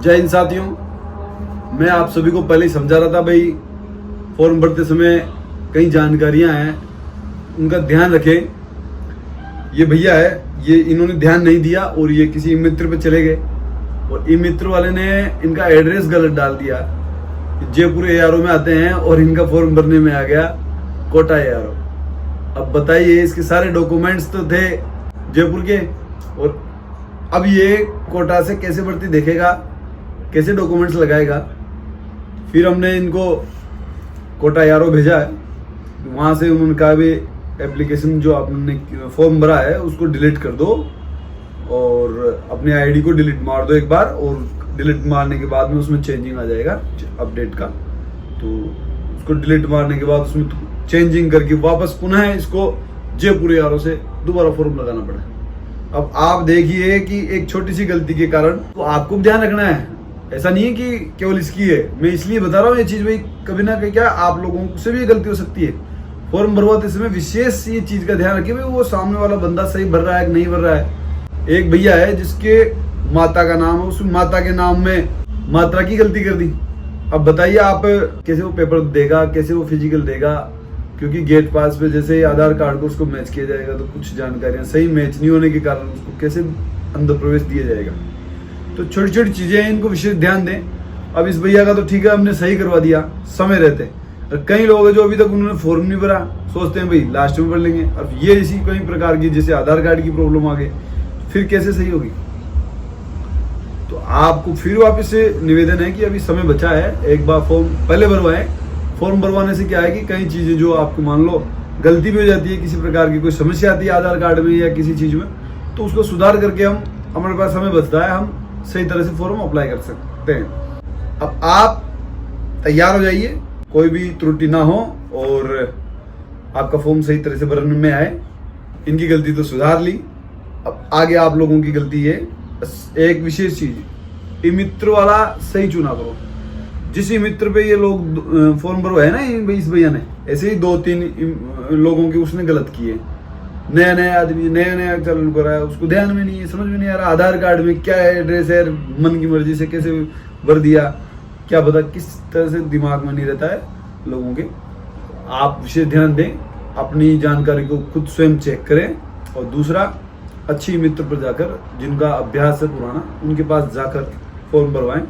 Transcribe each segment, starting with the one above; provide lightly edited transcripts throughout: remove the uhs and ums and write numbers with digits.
जय हिंद साथियों, मैं आप सभी को पहले ही समझा रहा था भाई, फॉर्म भरते समय कई जानकारियां हैं, उनका ध्यान रखें। ये भैया है, ये इन्होंने ध्यान नहीं दिया और ये किसी मित्र पे चले गए और ई मित्र वाले ने इनका एड्रेस गलत डाल दिया। जयपुर ARO में आते हैं और इनका फॉर्म भरने में आ गया कोटा ARO। अब बताइए, इसके सारे डॉक्यूमेंट्स तो थे जयपुर के, और अब ये कोटा से कैसे भर्ती देखेगा, कैसे डॉक्यूमेंट्स लगाएगा। फिर हमने इनको कोटा ARO भेजा है, वहाँ से उन्होंने कहा भी एप्लीकेशन जो आपने फॉर्म भरा है उसको डिलीट कर दो और अपने ID को डिलीट मार दो एक बार, और डिलीट मारने के बाद में उसमें चेंजिंग आ जाएगा अपडेट का। तो उसको डिलीट मारने के बाद उसमें चेंजिंग करके वापस पुनः इसको जयपुर ARO से दोबारा फॉर्म लगाना पड़ा। अब आप देखिए कि एक छोटी सी गलती के कारण तो आपको ध्यान रखना है, ऐसा नहीं है कि केवल इसकी है। मैं इसलिए बता रहा हूँ ये चीज भाई, कभी ना कभी क्या आप लोगों से भी गलती हो सकती है। फॉर्म भरवाते समय विशेष ये चीज का ध्यान रखिए भाई, वो सामने वाला बंदा सही भर रहा है कि नहीं भर रहा है। एक भैया है जिसके माता का नाम है, उस माता के नाम में मात्रा की गलती कर दी। अब बताइए आप कैसे वो पेपर देगा, कैसे वो फिजिकल देगा, क्योंकि गेट पास पे जैसे आधार कार्ड को उसको मैच किया जाएगा तो कुछ जानकारियां सही मैच नहीं होने के कारण उसको कैसे अंदर प्रवेश दिया जाएगा। तो छोटी छोटी चीजें हैं, इनको विशेष ध्यान दें। अब इस भैया का तो ठीक है, हमने सही करवा दिया समय रहते, और कई लोग हैं जो अभी तक उन्होंने फॉर्म नहीं भरा, सोचते हैं भाई लास्ट में भर लेंगे। अब ये इसी कई प्रकार की जैसे आधार कार्ड की प्रॉब्लम आ गई, फिर कैसे सही होगी। तो आपको फिर वापस से निवेदन है कि अभी समय बचा है, एक बार फॉर्म पहले भरवाएं। फॉर्म भरवाने से क्या है कि कई चीजें जो आपको मान लो गलती भी हो जाती है, किसी प्रकार की कोई समस्या आती है आधार कार्ड में या किसी चीज में, तो उसको सुधार करके हमारे पास समय बचता है, हम सही तरह से फॉर्म अप्लाई कर सकते हैं। अब आप तैयार हो जाइए, कोई भी त्रुटि ना हो और आपका फॉर्म सही तरह से भरने में आए। इनकी गलती तो सुधार ली, अब आगे आप लोगों की गलती है। बस एक विशेष चीज, ई मित्र वाला सही चुना करो। जिस ई मित्र पे ये लोग फॉर्म भरवाए ना इस भैया ने, ऐसे ही 2-3 लोगों के उसने गलत किए। नया नया आदमी नया चालू कर रहा है, उसको ध्यान में नहीं है, समझ में नहीं आ रहा आधार कार्ड में क्या एड्रेस है, मन की मर्जी से कैसे भर दिया, क्या पता किस तरह से दिमाग में नहीं रहता है लोगों के। आप विशेष ध्यान दें, अपनी जानकारी को खुद स्वयं चेक करें। और दूसरा, अच्छी मित्र पर जाकर, जिनका अभ्यास है पुराना, उनके पास जाकर फॉर्म भरवाएं।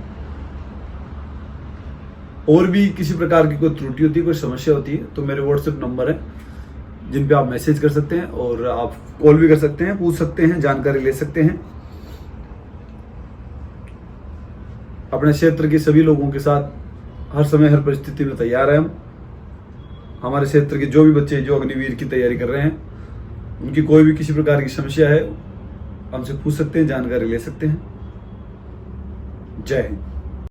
और भी किसी प्रकार की कोई त्रुटि होती है, कोई समस्या होती है, तो मेरे WhatsApp नंबर है जिन पे आप मैसेज कर सकते हैं और आप कॉल भी कर सकते हैं, पूछ सकते हैं, जानकारी ले सकते हैं। अपने क्षेत्र के सभी लोगों के साथ हर समय हर परिस्थिति में तैयार है हम। हमारे क्षेत्र के जो भी बच्चे जो अग्निवीर की तैयारी कर रहे हैं, उनकी कोई भी किसी प्रकार की समस्या है, हमसे पूछ सकते हैं, जानकारी ले सकते हैं। जय हिंद।